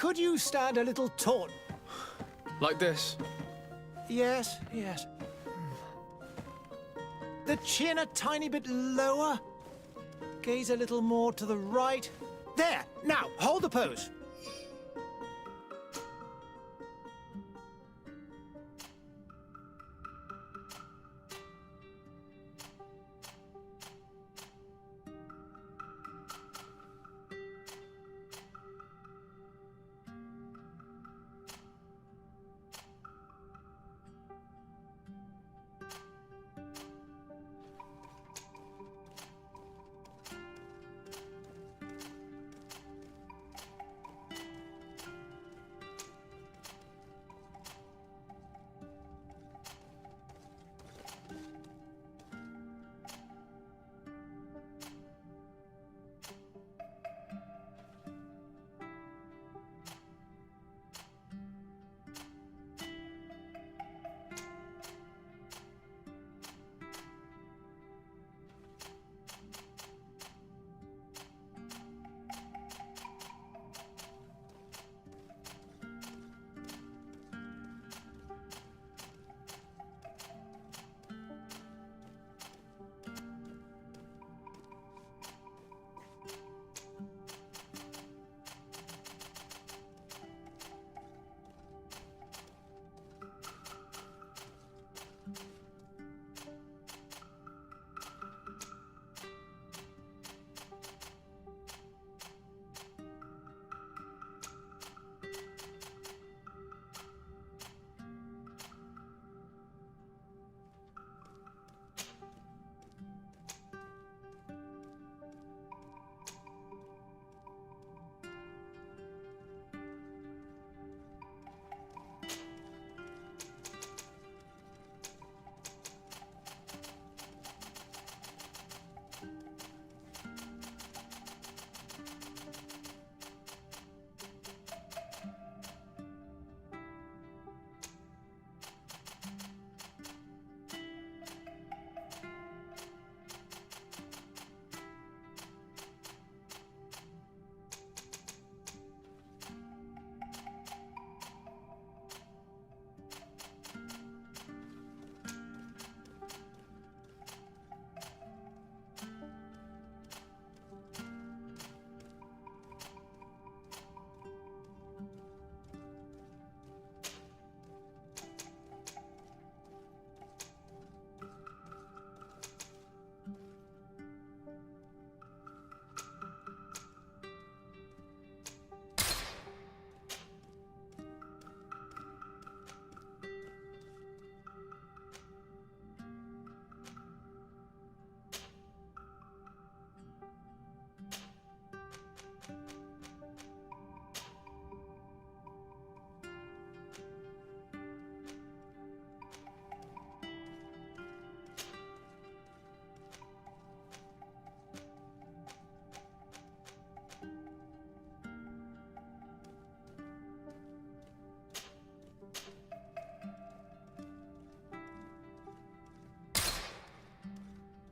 Could you stand a little taut? Like this? Yes, yes. The chin a tiny bit lower. Gaze a little more to the right. There! Now, hold the pose.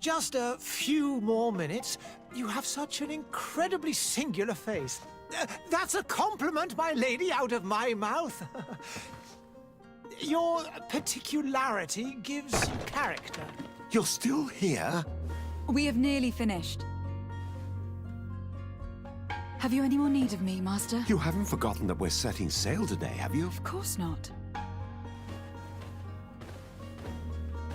Just a few more minutes. You have such an incredibly singular face. That's a compliment, my lady, out of my mouth. Your particularity gives you character. You're still here? We have nearly finished. Have you any more need of me, Master? You haven't forgotten that we're setting sail today, have you? Of course not.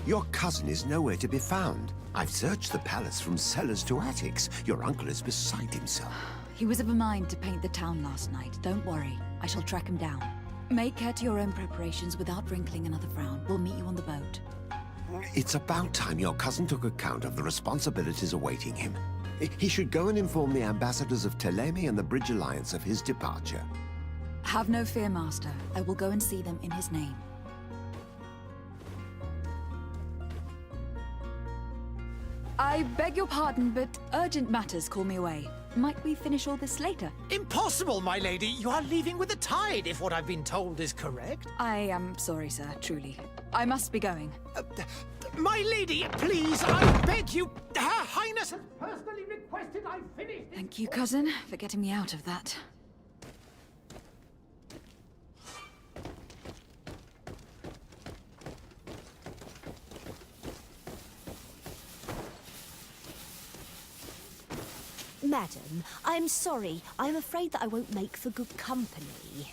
Your cousin is nowhere to be found. I've searched the palace from cellars to attics. Your uncle is beside himself. He was of a mind to paint the town last night. Don't worry. I shall track him down. Make care to your own preparations without wrinkling another frown. We'll meet you on the boat. It's about time your cousin took account of the responsibilities awaiting him. He should go and inform the ambassadors of Telemi and the Bridge Alliance of his departure. Have no fear, Master. I will go and see them in his name. I beg your pardon, but urgent matters call me away. Might we finish all this later? Impossible, my lady. You are leaving with the tide, if what I've been told is correct. I am sorry, sir, truly. I must be going. My lady, please, I beg you. Her Highness has personally requested I finish this. Thank you, cousin, for getting me out of that. Madam, I'm sorry. I'm afraid that I won't make for good company.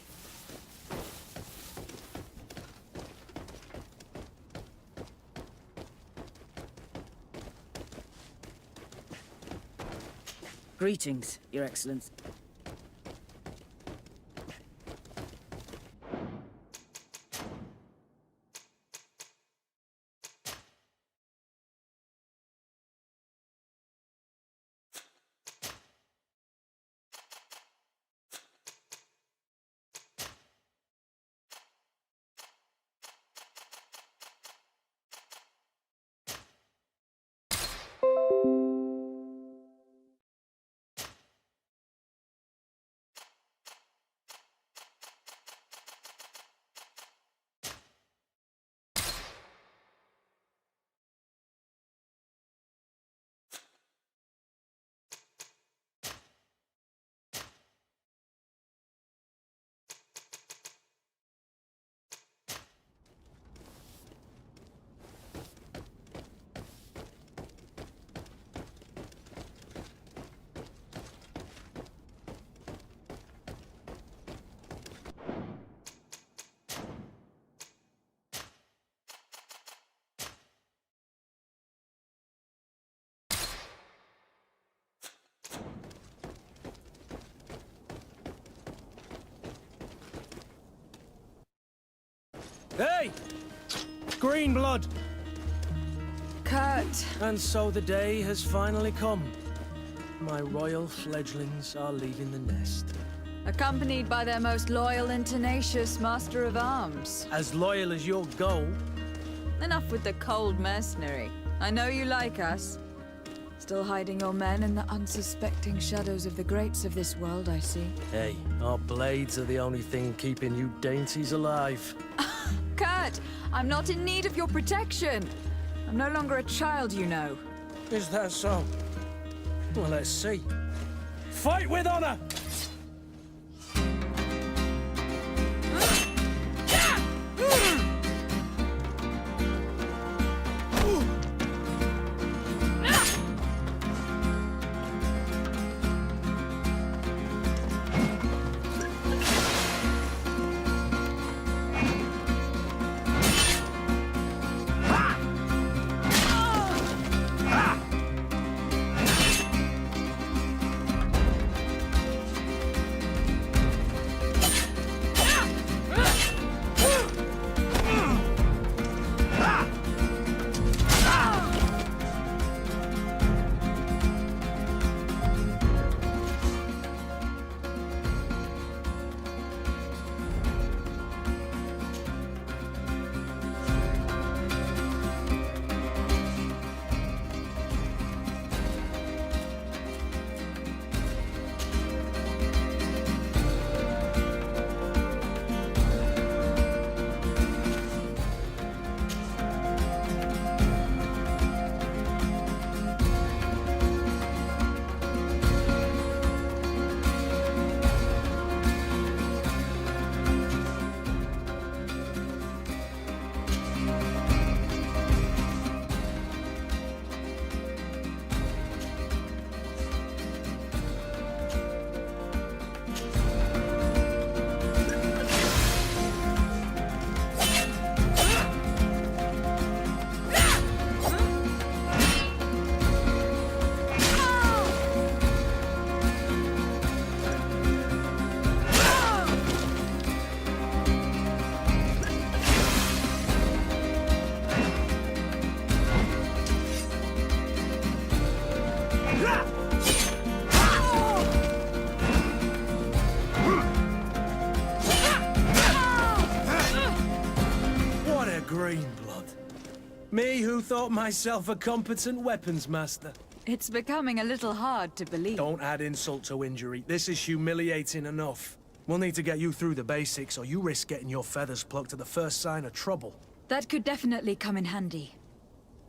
Greetings, Your Excellency. Hey! Green blood! Kurt. And so the day has finally come. My royal fledglings are leaving the nest. Accompanied by their most loyal and tenacious master of arms. As loyal as your goal. Enough with the cold mercenary. I know you like us. Still hiding your men in the unsuspecting shadows of the greats of this world, I see. Hey, our blades are the only thing keeping you dainties alive. Kurt, I'm not in need of your protection. I'm no longer a child, you know. Is that so? Well, let's see. Fight with honor! Green blood. Me who thought myself a competent weapons master. It's becoming a little hard to believe. Don't add insult to injury. This is humiliating enough. We'll need to get you through the basics, or you risk getting your feathers plucked at the first sign of trouble. That could definitely come in handy.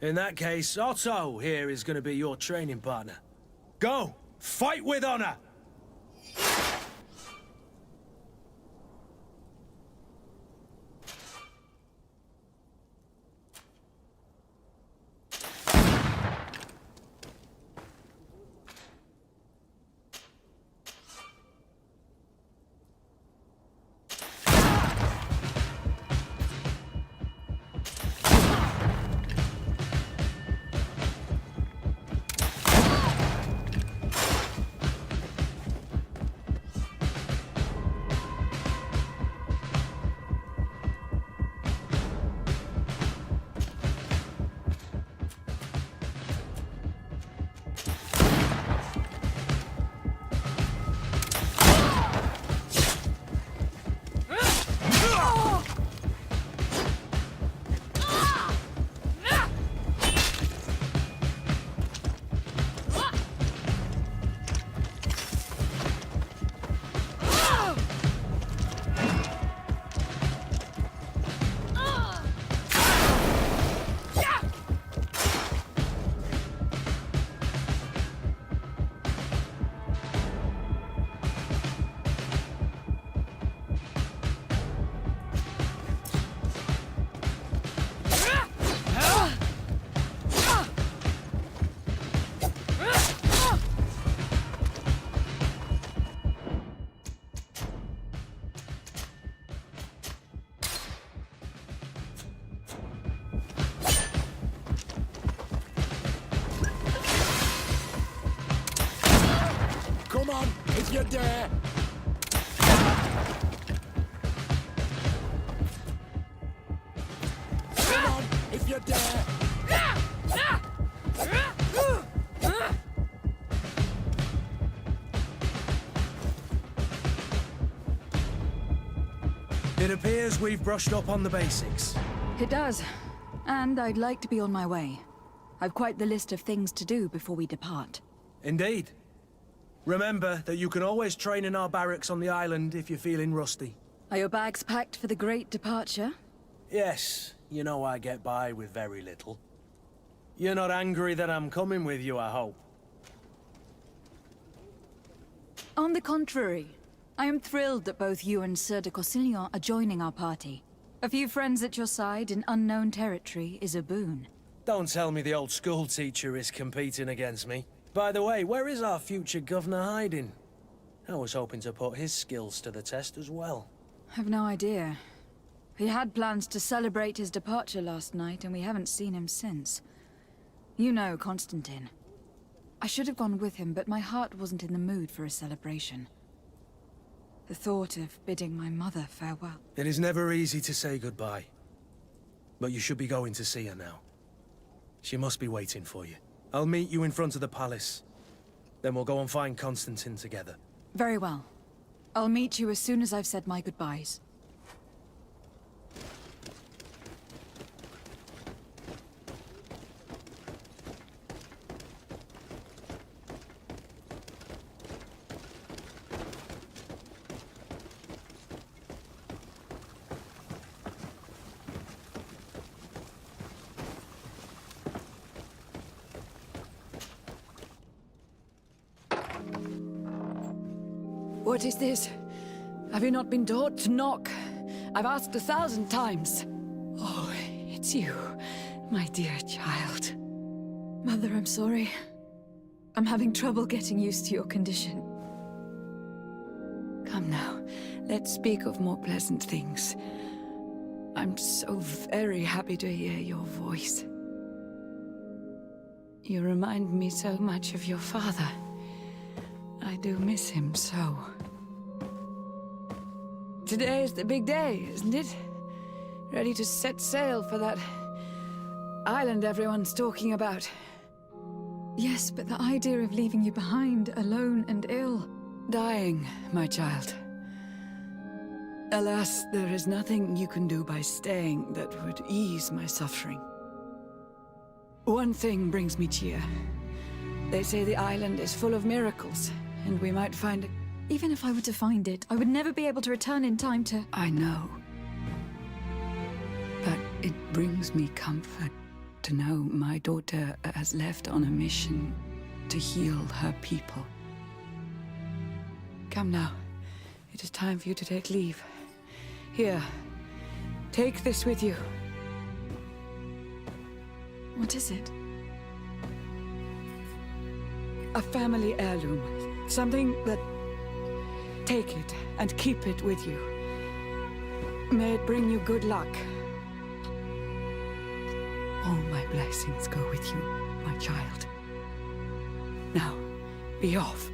In that case, Otto here is going to be your training partner. Go! Fight with honor! Come on, if you dare! Come on, if you dare! It appears we've brushed up on the basics. It does. And I'd like to be on my way. I've quite the list of things to do before we depart. Indeed. Remember that you can always train in our barracks on the island if you're feeling rusty. Are your bags packed for the great departure? Yes, you know I get by with very little. You're not angry that I'm coming with you, I hope. On the contrary, I am thrilled that both you and Sir de Corsillon are joining our party. A few friends at your side in unknown territory is a boon. Don't tell me the old school teacher is competing against me. By the way, where is our future governor hiding? I was hoping to put his skills to the test as well. I've no idea. He had plans to celebrate his departure last night, and we haven't seen him since. You know Constantine. I should have gone with him, but my heart wasn't in the mood for a celebration. The thought of bidding my mother farewell. It is never easy to say goodbye. But you should be going to see her now. She must be waiting for you. I'll meet you in front of the palace. Then we'll go and find Constantine together. Very well. I'll meet you as soon as I've said my goodbyes. What is this? Have you not been taught to knock? I've asked 1,000 times. Oh, it's you, my dear child. Mother, I'm sorry. I'm having trouble getting used to your condition. Come now, let's speak of more pleasant things. I'm so very happy to hear your voice. You remind me so much of your father. I do miss him so. Today is the big day, isn't it? Ready to set sail for that island everyone's talking about. Yes, but the idea of leaving you behind, alone and ill... Dying, my child. Alas, there is nothing you can do by staying that would ease my suffering. One thing brings me cheer. They say the island is full of miracles, and we might find it. Even if I were to find it, I would never be able to return in time to... I know. But it brings me comfort to know my daughter has left on a mission to heal her people. Come now. It is time for you to take leave. Here, take this with you. What is it? A family heirloom. Something that... Take it and keep it with you. May it bring you good luck. All my blessings go with you, my child. Now, be off.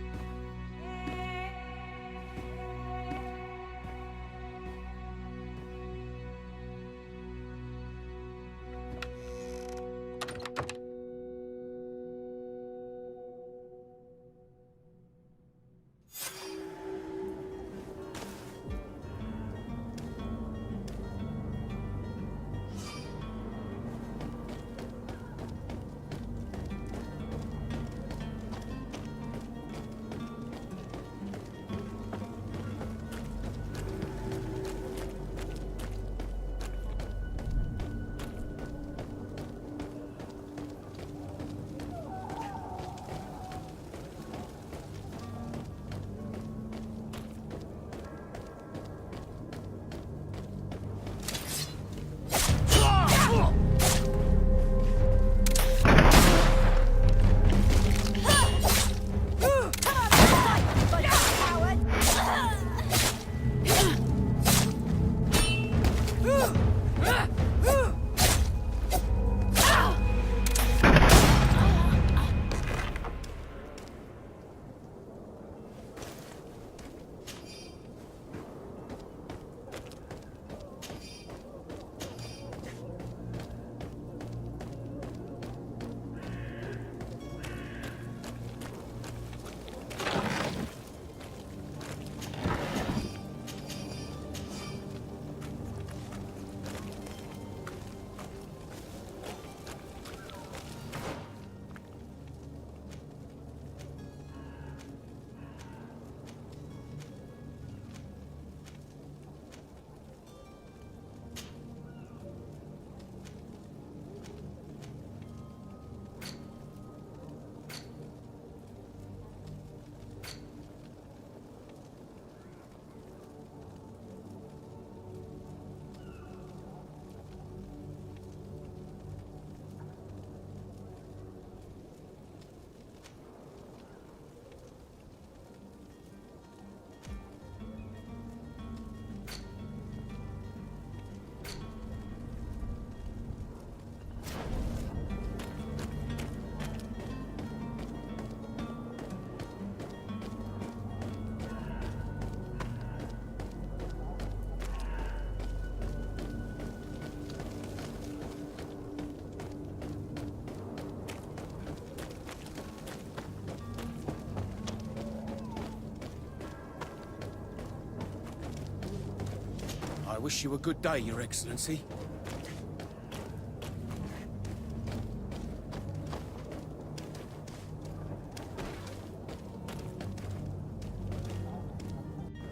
I wish you a good day, Your Excellency.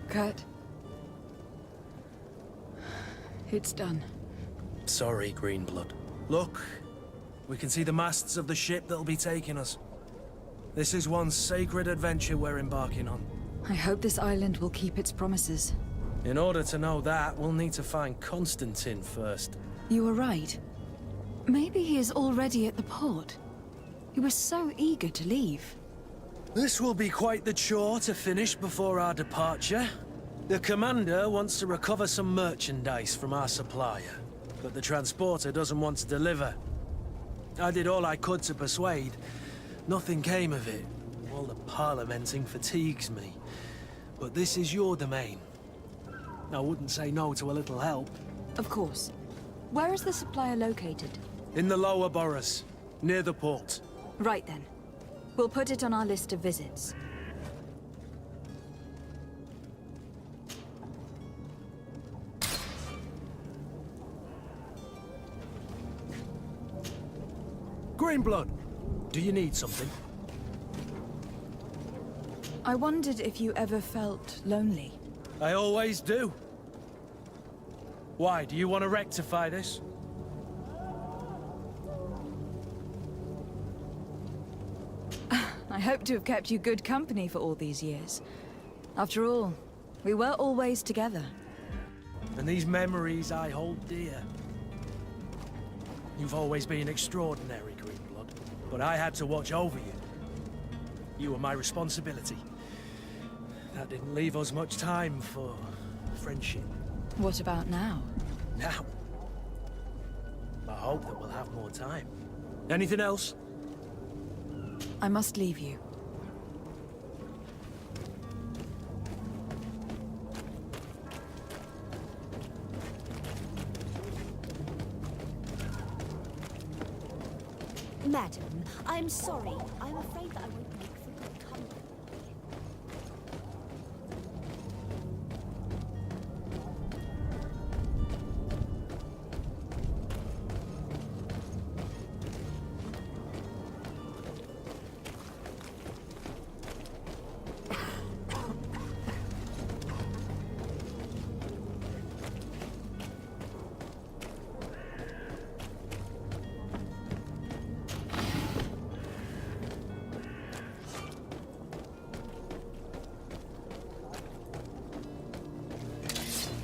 Kurt. It's done. Sorry, Greenblood. Look, we can see the masts of the ship that'll be taking us. This is one sacred adventure we're embarking on. I hope this island will keep its promises. In order to know that, we'll need to find Constantine first. You were right. Maybe he is already at the port. He was so eager to leave. This will be quite the chore to finish before our departure. The commander wants to recover some merchandise from our supplier, but the transporter doesn't want to deliver. I did all I could to persuade. Nothing came of it. All the parliamenting fatigues me. But this is your domain. I wouldn't say no to a little help. Of course. Where is the supplier located? In the lower boroughs, near the port. Right then. We'll put it on our list of visits. Greenblood, do you need something? I wondered if you ever felt lonely. I always do. Why, do you want to rectify this? I hope to have kept you good company for all these years. After all, we were always together. And these memories I hold dear. You've always been extraordinary, Greenblood, but I had to watch over you. You were my responsibility. That didn't leave us much time for friendship. What about now? Now, I hope that we'll have more time. Anything else? I must leave you. Madam, I'm sorry. I'm afraid that I won't make for good company.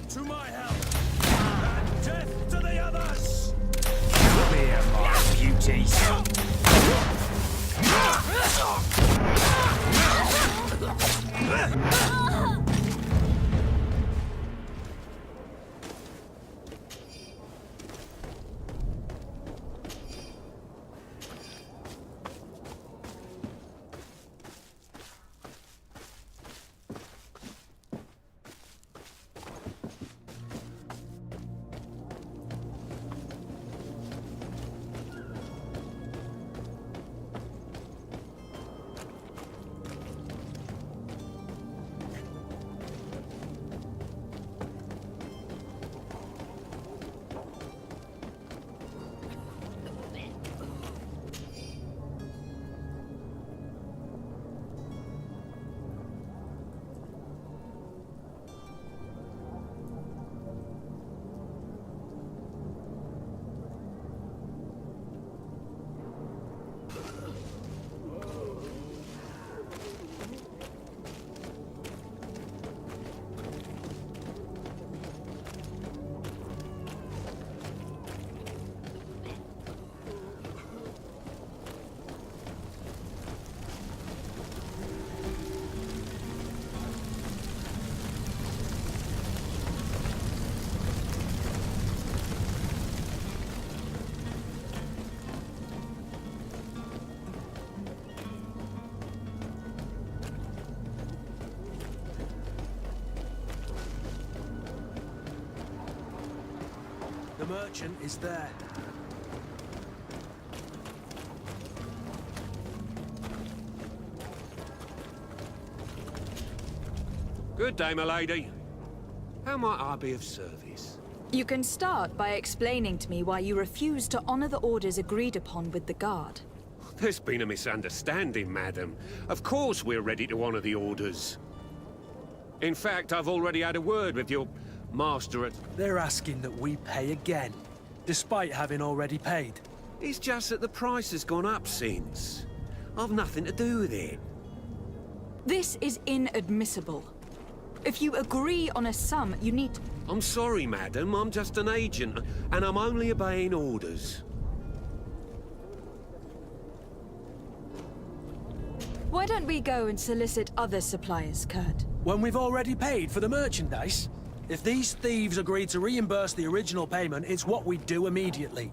To my help! And death to the others! Come here, my beauties. The merchant is there. Good day, my lady. How might I be of service? You can start by explaining to me why you refuse to honor the orders agreed upon with the guard. There's been a misunderstanding, madam. Of course we're ready to honor the orders. In fact, I've already had a word with your master at... They're asking that we pay again, despite having already paid. It's just that the price has gone up since. I've nothing to do with it. This is inadmissible. If you agree on a sum, you need... I'm sorry, madam. I'm just an agent, and I'm only obeying orders. Why don't we go and solicit other suppliers, Kurt? When we've already paid for the merchandise? If these thieves agree to reimburse the original payment, it's what we do immediately.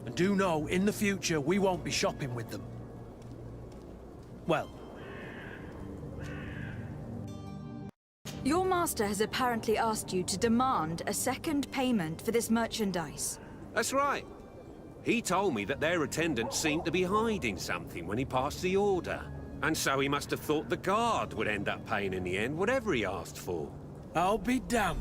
And do know, in the future, we won't be shopping with them. Well... Your master has apparently asked you to demand a second payment for this merchandise. That's right. He told me that their attendant seemed to be hiding something when he passed the order. And so he must have thought the guard would end up paying in the end, whatever he asked for. I'll be damned.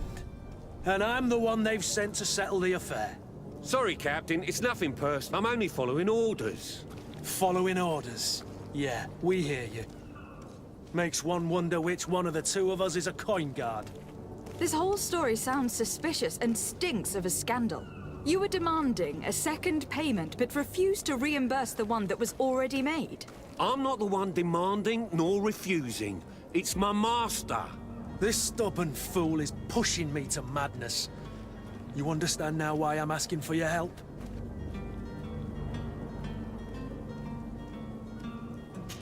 And I'm the one they've sent to settle the affair. Sorry, Captain. It's nothing personal. I'm only following orders. Following orders. Yeah, we hear you. Makes one wonder which one of the two of us is a coin guard. This whole story sounds suspicious and stinks of a scandal. You were demanding a second payment, but refused to reimburse the one that was already made. I'm not the one demanding nor refusing. It's my master. This stubborn fool is pushing me to madness. You understand now why I'm asking for your help?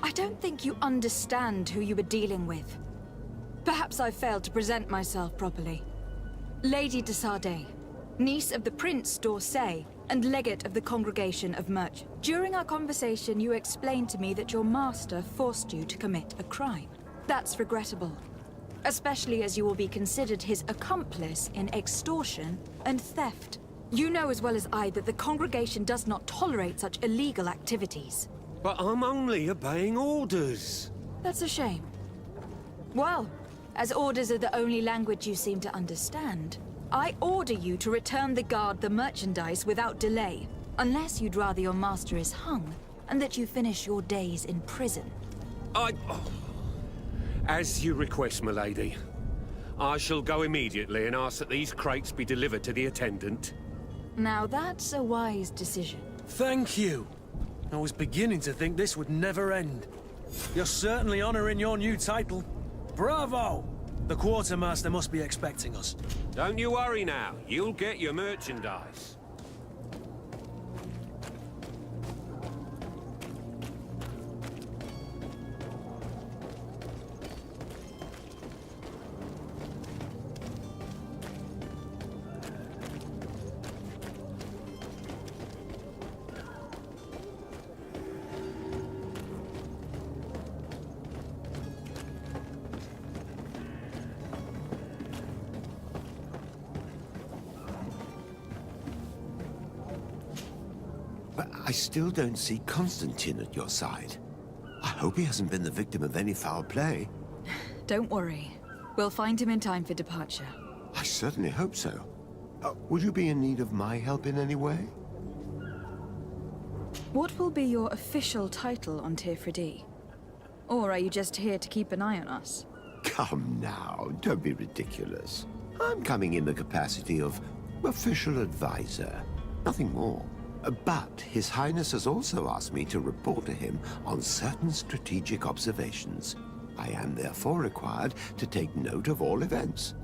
I don't think you understand who you were dealing with. Perhaps I failed to present myself properly. Lady de Sardet, niece of the Prince d'Orsay, and legate of the Congregation of Merch. During our conversation, you explained to me that your master forced you to commit a crime. That's regrettable, especially as you will be considered his accomplice in extortion and theft. You know as well as I that the Congregation does not tolerate such illegal activities. But I'm only obeying orders. That's a shame. Well, as orders are the only language you seem to understand, I order you to return the guard the merchandise without delay, unless you'd rather your master is hung, and that you finish your days in prison. As you request, my lady. I shall go immediately and ask that these crates be delivered to the attendant. Now that's a wise decision. Thank you. I was beginning to think this would never end. You're certainly honoring your new title. Bravo! The quartermaster must be expecting us. Don't you worry now. You'll get your merchandise. But I still don't see Constantine at your side. I hope he hasn't been the victim of any foul play. Don't worry. We'll find him in time for departure. I certainly hope so. Would you be in need of my help in any way? What will be your official title on Tirfredi? Or are you just here to keep an eye on us? Come now, don't be ridiculous. I'm coming in the capacity of official advisor, nothing more. But His Highness has also asked me to report to him on certain strategic observations. I am therefore required to take note of all events,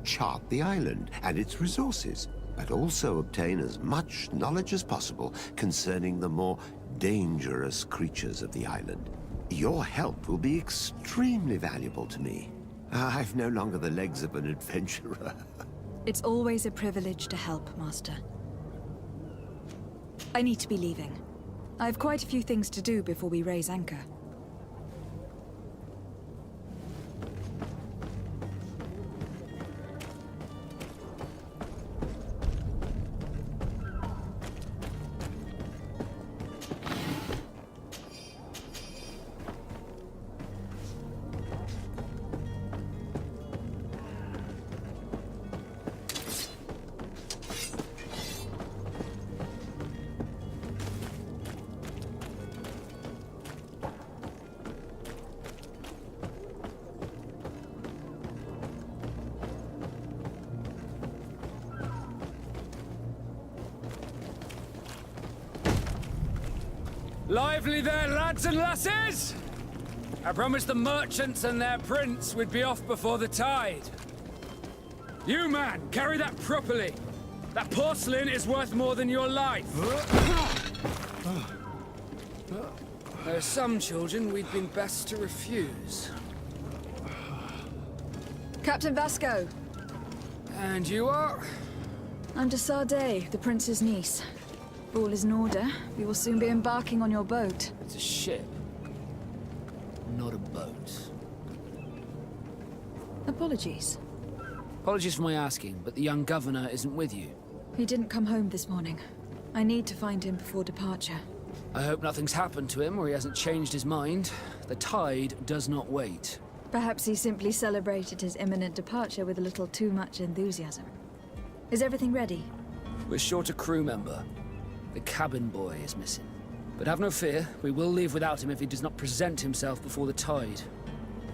chart the island and its resources, but also obtain as much knowledge as possible concerning the more dangerous creatures of the island. Your help will be extremely valuable to me. I've no longer the legs of an adventurer. It's always a privilege to help, Master. I need to be leaving. I have quite a few things to do before we raise anchor. Lively there, lads and lasses! I promised the merchants and their prince we'd be off before the tide. You, man, carry that properly. That porcelain is worth more than your life. There are some children we'd been best to refuse. Captain Vasco. And you are? I'm de Sardet, the prince's niece. If all is in order, we will soon be embarking on your boat. It's a ship, not a boat. Apologies. Apologies for my asking, but the young governor isn't with you. He didn't come home this morning. I need to find him before departure. I hope nothing's happened to him or he hasn't changed his mind. The tide does not wait. Perhaps he simply celebrated his imminent departure with a little too much enthusiasm. Is everything ready? We're short a crew member. The cabin boy is missing. But have no fear, we will leave without him if he does not present himself before the tide.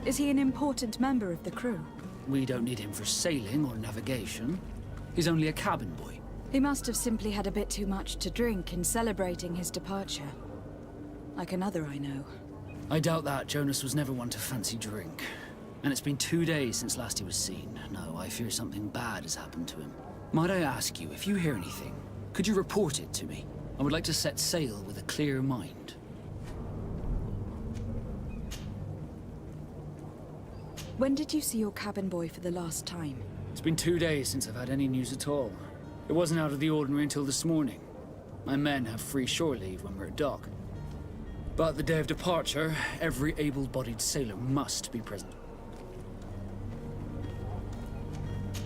Is he an important member of the crew? We don't need him for sailing or navigation. He's only a cabin boy. He must have simply had a bit too much to drink in celebrating his departure. Like another I know. I doubt that. Jonas was never one to fancy drink. And it's been 2 days since last he was seen. No, I fear something bad has happened to him. Might I ask you, if you hear anything, could you report it to me? I would like to set sail with a clear mind. When did you see your cabin boy for the last time? It's been 2 days since I've had any news at all. It wasn't out of the ordinary until this morning. My men have free shore leave when we're at dock. But the day of departure, every able-bodied sailor must be present.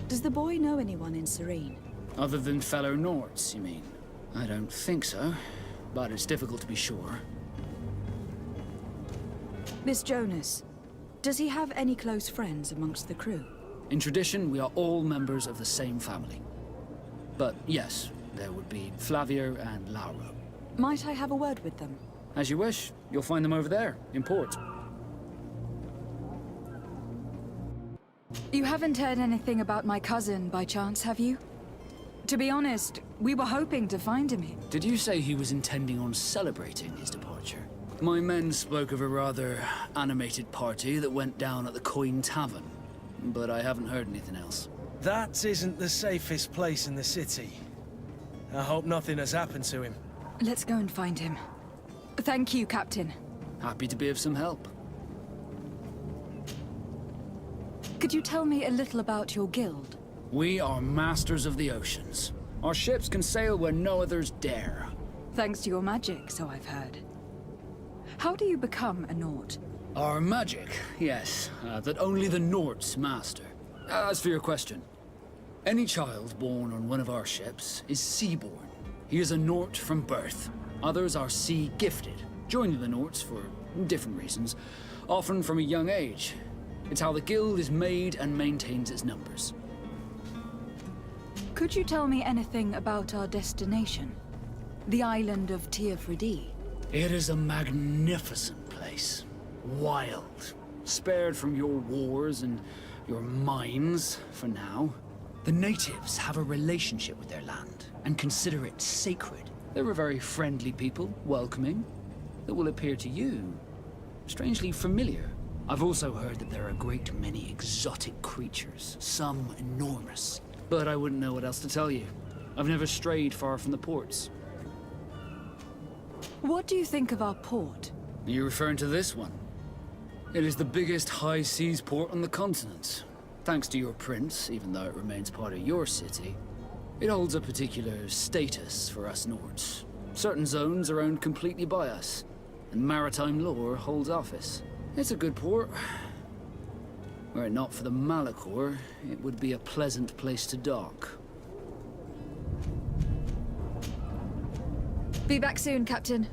Does the boy know anyone in Serene? Other than fellow Norts, you mean? I don't think so, but it's difficult to be sure. Miss Jonas, does he have any close friends amongst the crew? In tradition, we are all members of the same family. But yes, there would be Flavia and Lauro. Might I have a word with them? As you wish. You'll find them over there, in port. You haven't heard anything about my cousin, by chance, have you? To be honest, we were hoping to find him here. Did you say he was intending on celebrating his departure? My men spoke of a rather animated party that went down at the Coin Tavern, but I haven't heard anything else. That isn't the safest place in the city. I hope nothing has happened to him. Let's go and find him. Thank you, Captain. Happy to be of some help. Could you tell me a little about your guild? We are masters of the oceans. Our ships can sail where no others dare. Thanks to your magic, so I've heard. How do you become a Nort? Our magic, yes, that only the Norts master. As for your question, any child born on one of our ships is sea-born. He is a Nort from birth. Others are sea-gifted, joining the Norts for different reasons, often from a young age. It's how the guild is made and maintains its numbers. Could you tell me anything about our destination? The island of Teofridi? It is a magnificent place. Wild. Spared from your wars and your mines, for now. The natives have a relationship with their land, and consider it sacred. They're a very friendly people, welcoming, that will appear to you strangely familiar. I've also heard that there are a great many exotic creatures, some enormous. But I wouldn't know what else to tell you. I've never strayed far from the ports. What do you think of our port? Are you referring to this one? It is the biggest high seas port on the continent. Thanks to your prince, even though it remains part of your city, it holds a particular status for us Nords. Certain zones are owned completely by us, and maritime law holds office. It's a good port. Were it not for the Malachor, it would be a pleasant place to dock. Be back soon, Captain.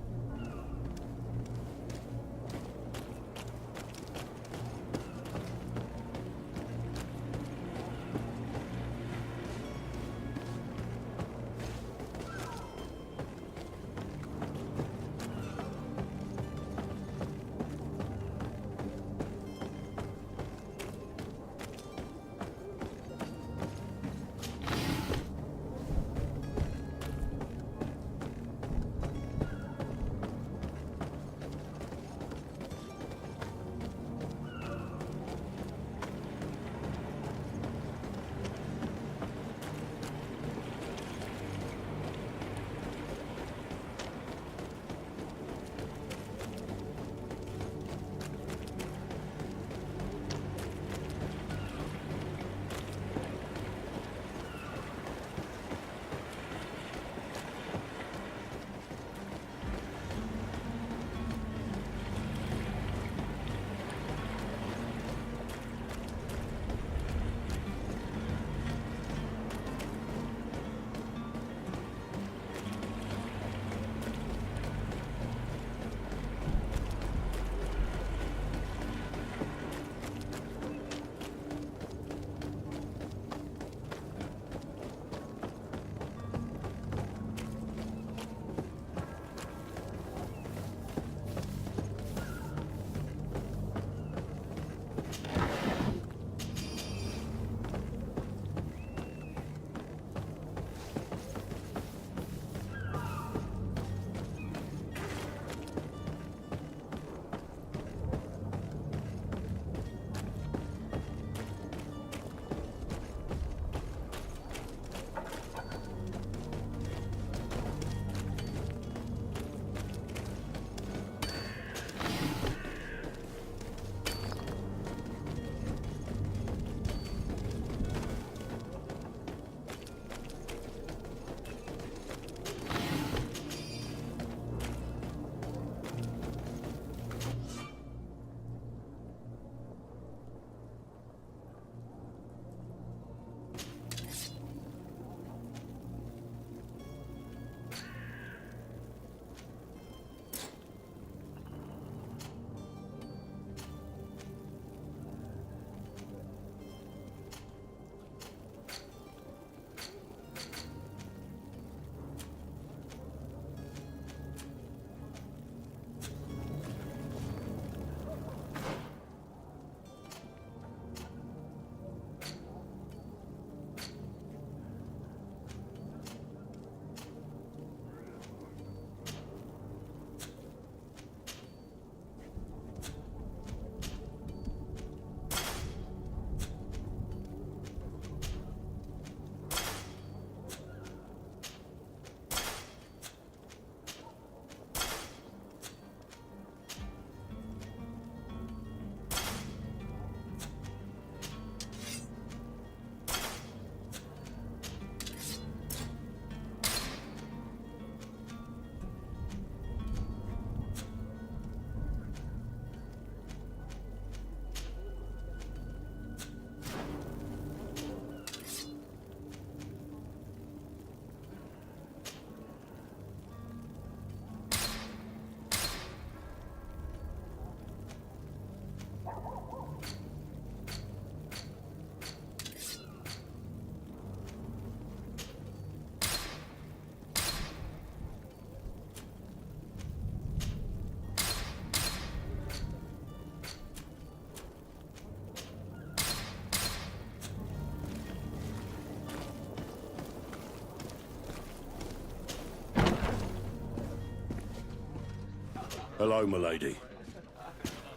Hello, milady.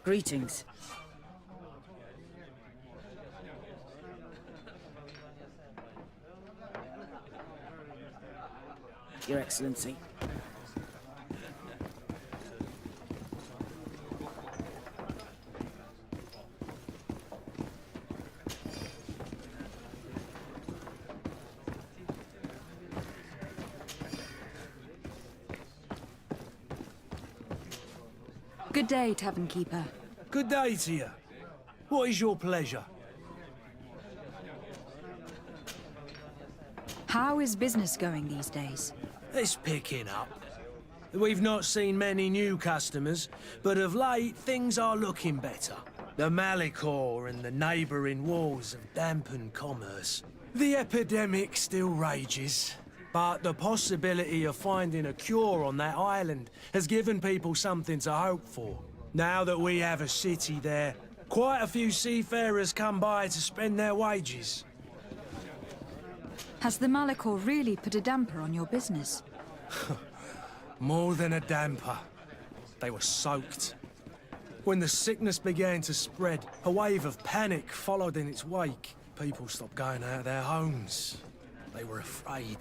Greetings. Your Excellency. Good day, Tavern Keeper. Good day to you. What is your pleasure? How is business going these days? It's picking up. We've not seen many new customers, but of late things are looking better. The Malicor and the neighbouring wars have dampened commerce. The epidemic still rages, but the possibility of finding a cure on that island has given people something to hope for. Now that we have a city there, quite a few seafarers come by to spend their wages. Has the Malicor really put a damper on your business? More than a damper. They were soaked. When the sickness began to spread, a wave of panic followed in its wake. People stopped going out of their homes. They were afraid.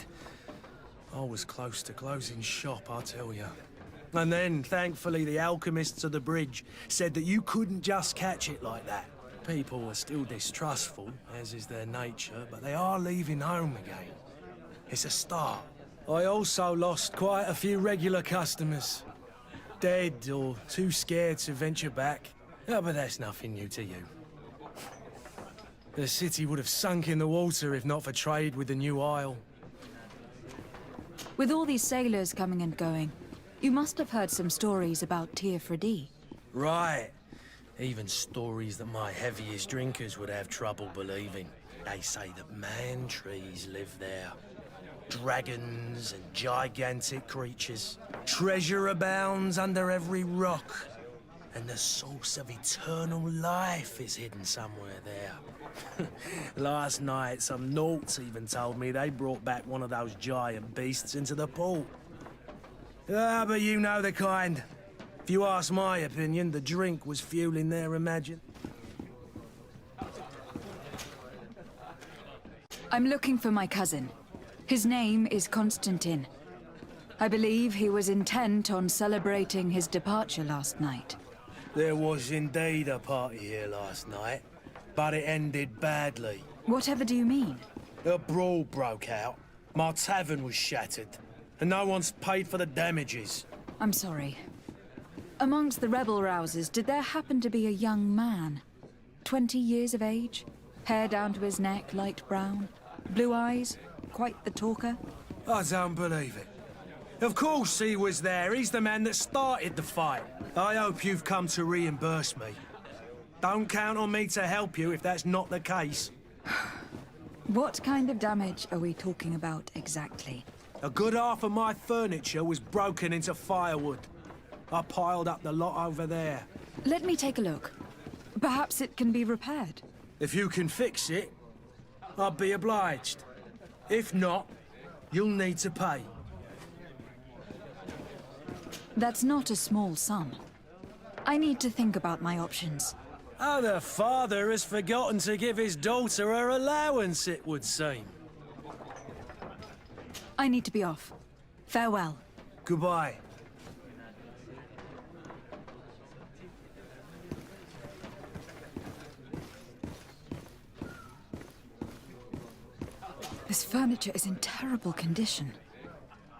I was close to closing shop, I tell you. And then, thankfully, the alchemists of the bridge said that you couldn't just catch it like that. People are still distrustful, as is their nature, but they are leaving home again. It's a start. I also lost quite a few regular customers. Dead or too scared to venture back. Oh, but that's nothing new to you. The city would have sunk in the water if not for trade with the new isle. With all these sailors coming and going, you must have heard some stories about Tir Freddy. Right. Even stories that my heaviest drinkers would have trouble believing. They say that man-trees live there. Dragons and gigantic creatures. Treasure abounds under every rock. And the source of eternal life is hidden somewhere there. Last night, some Nauts even told me they brought back one of those giant beasts into the port. Ah, but you know the kind. If you ask my opinion, the drink was fueling their imagination. I'm looking for my cousin. His name is Constantine. I believe he was intent on celebrating his departure last night. There was indeed a party here last night, but it ended badly. Whatever do you mean? A brawl broke out. My tavern was shattered, and no one's paid for the damages. I'm sorry. Amongst the rebel rousers, did there happen to be a young man? 20 years of age? Hair down to his neck, light brown? Blue eyes? Quite the talker? I don't believe it. Of course he was there. He's the man that started the fight. I hope you've come to reimburse me. Don't count on me to help you if that's not the case. What kind of damage are we talking about exactly? A good half of my furniture was broken into firewood. I piled up the lot over there. Let me take a look. Perhaps it can be repaired. If you can fix it, I'll be obliged. If not, you'll need to pay. That's not a small sum. I need to think about my options. Oh, the father has forgotten to give his daughter her allowance, it would seem. I need to be off. Farewell. Goodbye. This furniture is in terrible condition.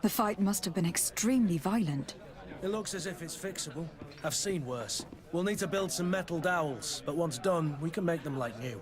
The fight must have been extremely violent. It looks as if it's fixable. I've seen worse. We'll need to build some metal dowels, but once done, we can make them like new.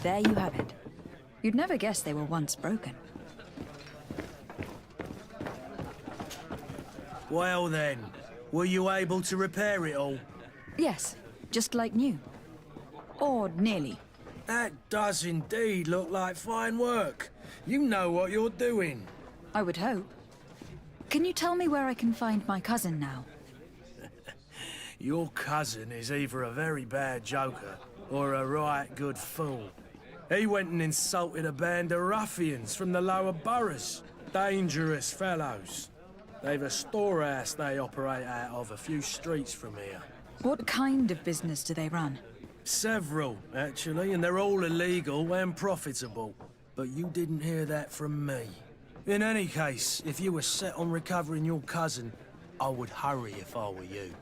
there you have it. You'd never guess they were once broken. Well then, were you able to repair it all? Yes, just like new. Or nearly. That does indeed look like fine work. You know what you're doing. I would hope. Can you tell me where I can find my cousin now? Your cousin is either a very bad joker or a right good fool. He went and insulted a band of ruffians from the lower boroughs. Dangerous fellows. They've a storehouse they operate out of a few streets from here. What kind of business do they run? Several, actually, and they're all illegal and profitable. But you didn't hear that from me. In any case, if you were set on recovering your cousin, I would hurry if I were you.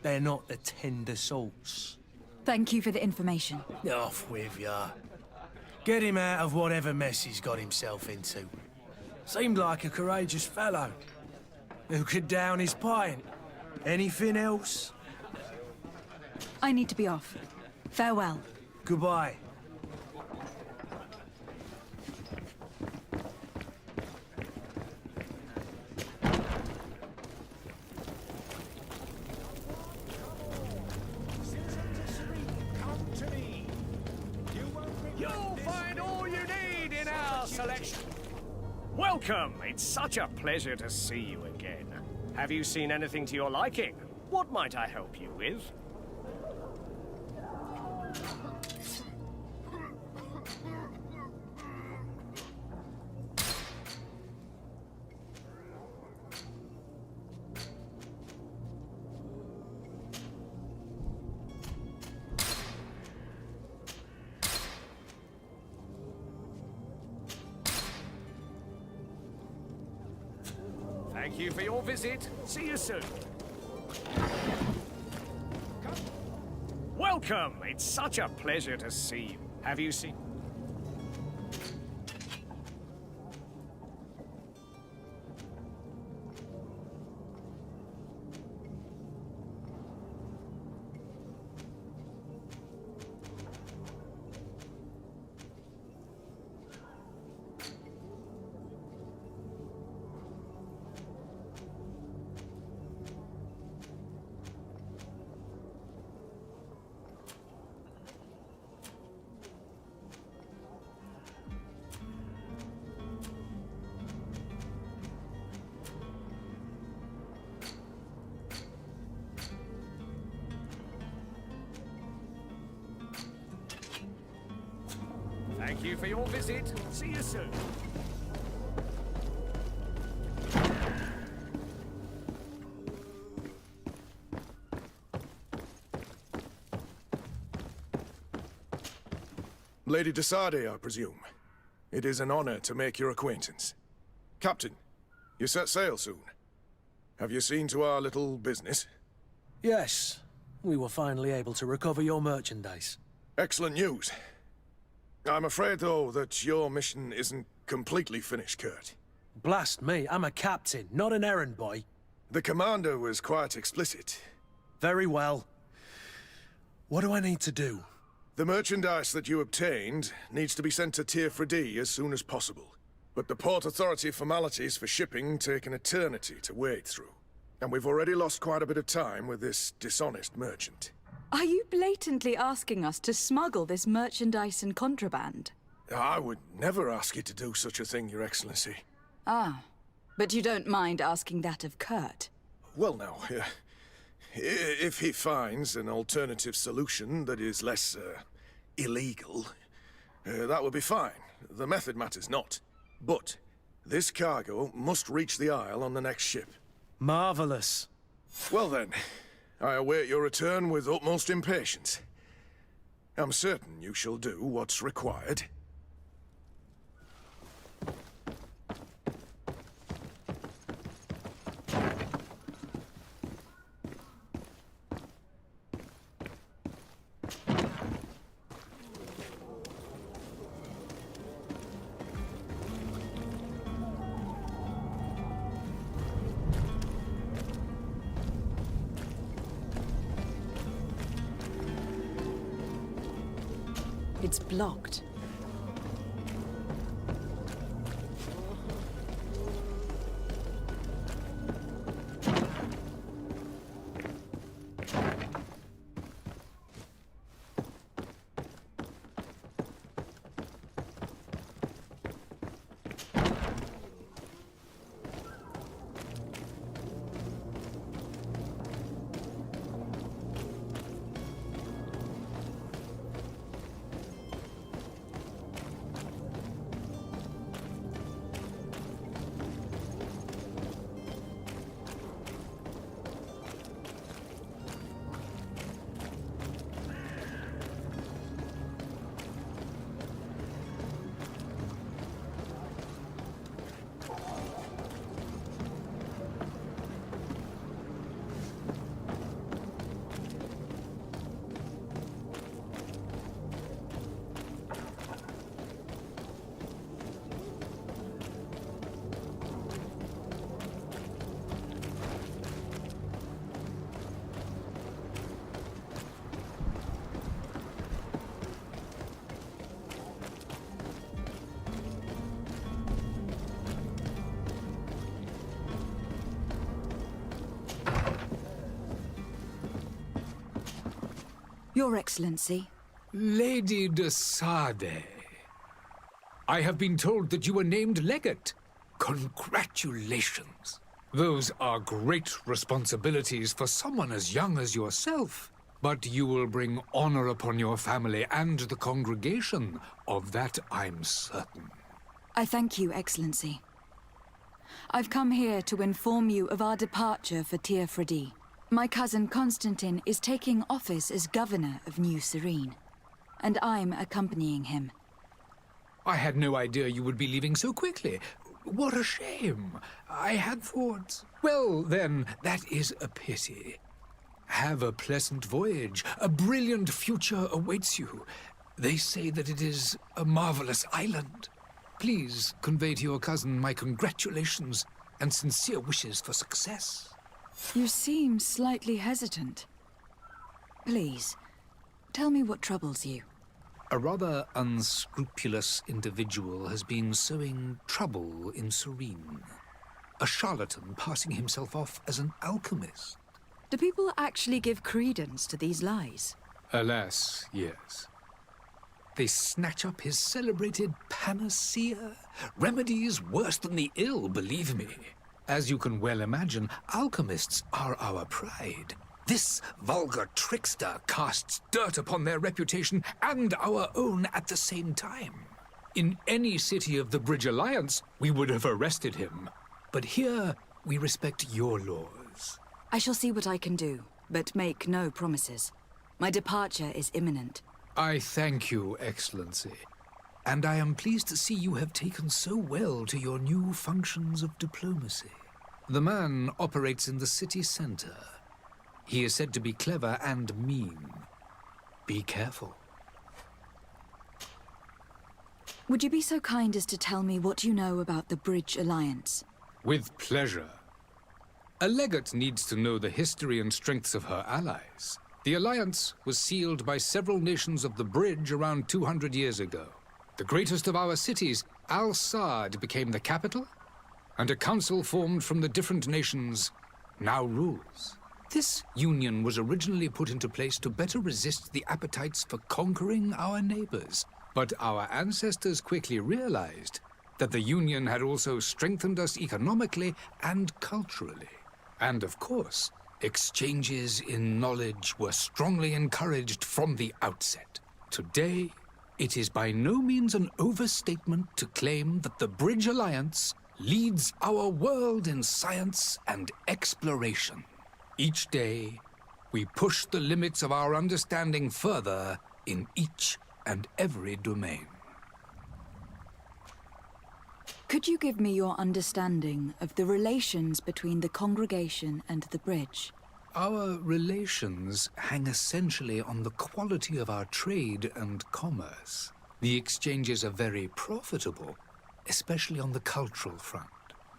They're not the tender sorts. Thank you for the information. Off with ya. Get him out of whatever mess he's got himself into. Seemed like a courageous fellow. Who could down his pint. Anything else? I need to be off. Farewell. Goodbye. You'll find all you need in our selection. Welcome! It's such a pleasure to see you again. Have you seen anything to your liking? What might I help you with? Thank you for your visit. See you soon. Welcome! It's such a pleasure to see you. Have you seen... Thank you for your visit. See you soon. Lady de Sardet, I presume. It is an honor to make your acquaintance. Captain, you set sail soon. Have you seen to our little business? Yes. We were finally able to recover your merchandise. Excellent news. I'm afraid, though, that your mission isn't completely finished, Kurt. Blast me, I'm a captain, not an errand boy. The commander was quite explicit. Very well. What do I need to do? The merchandise that you obtained needs to be sent to Tier 4D as soon as possible. But the Port Authority formalities for shipping take an eternity to wade through. And we've already lost quite a bit of time with this dishonest merchant. Are you blatantly asking us to smuggle this merchandise and contraband? I would never ask you to do such a thing, Your Excellency. Ah, but you don't mind asking that of Kurt? Well, now, if he finds an alternative solution that is less, illegal, that would be fine. The method matters not. But this cargo must reach the Isle on the next ship. Marvelous. Well then, I await your return with utmost impatience. I'm certain you shall do what's required. It's blocked. Your Excellency. Lady de Sade. I have been told that you were named legate. Congratulations. Those are great responsibilities for someone as young as yourself. But you will bring honor upon your family and the congregation. Of that I'm certain. I thank you, Excellency. I've come here to inform you of our departure for Tir Freddy. My cousin Constantine is taking office as governor of New Serene, and I'm accompanying him. I had no idea you would be leaving so quickly. What a shame. I had thought... Well, then, that is a pity. Have a pleasant voyage. A brilliant future awaits you. They say that it is a marvelous island. Please convey to your cousin my congratulations and sincere wishes for success. You seem slightly hesitant. Please, tell me what troubles you. A rather unscrupulous individual has been sowing trouble in Serene. A charlatan passing himself off as an alchemist. Do people actually give credence to these lies? Alas, yes. They snatch up his celebrated panacea. Remedies worse than the ill, believe me. As you can well imagine, alchemists are our pride. This vulgar trickster casts dirt upon their reputation and our own at the same time. In any city of the Bridge Alliance, we would have arrested him. But here, we respect your laws. I shall see what I can do, but make no promises. My departure is imminent. I thank you, Excellency. And I am pleased to see you have taken so well to your new functions of diplomacy. The man operates in the city center. He is said to be clever and mean. Be careful. Would you be so kind as to tell me what you know about the Bridge Alliance? With pleasure. A legate needs to know the history and strengths of her allies. The alliance was sealed by several nations of the Bridge around 200 years ago. The greatest of our cities, Al-Saad, became the capital, and a council formed from the different nations now rules. This union was originally put into place to better resist the appetites for conquering our neighbors. But our ancestors quickly realized that the union had also strengthened us economically and culturally. And of course, exchanges in knowledge were strongly encouraged from the outset. Today, it is by no means an overstatement to claim that the Bridge Alliance leads our world in science and exploration. Each day, we push the limits of our understanding further in each and every domain. Could you give me your understanding of the relations between the congregation and the Bridge? Our relations hang essentially on the quality of our trade and commerce. The exchanges are very profitable, especially on the cultural front.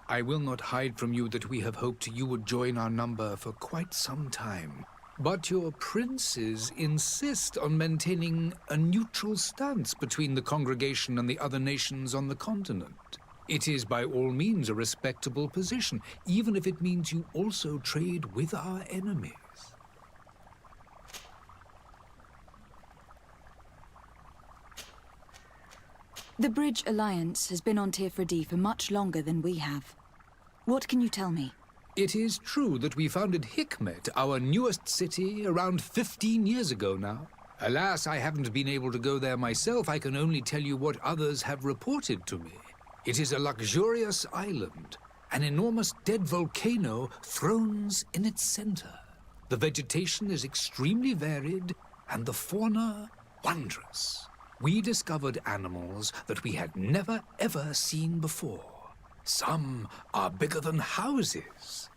I will not hide from you that we have hoped you would join our number for quite some time. But your princes insist on maintaining a neutral stance between the congregation and the other nations on the continent. It is by all means a respectable position, even if it means you also trade with our enemies. The Bridge Alliance has been on Tir Freddy for much longer than we have. What can you tell me? It is true that we founded Hikmet, our newest city, around 15 years ago now. Alas, I haven't been able to go there myself. I can only tell you what others have reported to me. It is a luxurious island. An enormous dead volcano thrones in its center. The vegetation is extremely varied, and the fauna wondrous. We discovered animals that we had never ever seen before. Some are bigger than houses.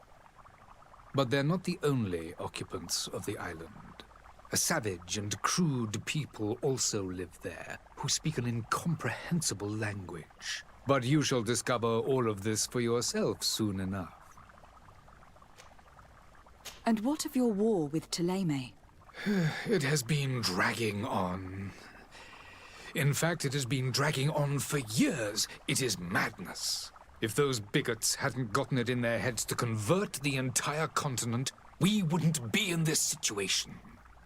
But they're not the only occupants of the island. A savage and crude people also live there, who speak an incomprehensible language. But you shall discover all of this for yourself soon enough. And what of your war with Ptolemy? It has been dragging on. In fact, it has been dragging on for years. It is madness. If those bigots hadn't gotten it in their heads to convert the entire continent, we wouldn't be in this situation.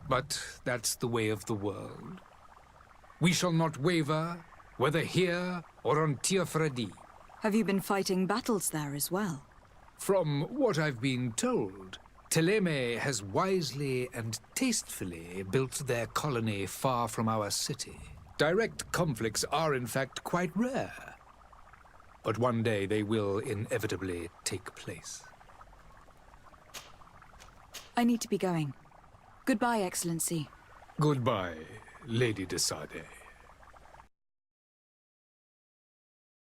But that's the way of the world. We shall not waver, whether here or on Tir Fredi. Have you been fighting battles there as well? From what I've been told, Teleme has wisely and tastefully built their colony far from our city. Direct conflicts are in fact quite rare. But one day they will inevitably take place. I need to be going. Goodbye, Excellency. Goodbye, Lady de Sardet.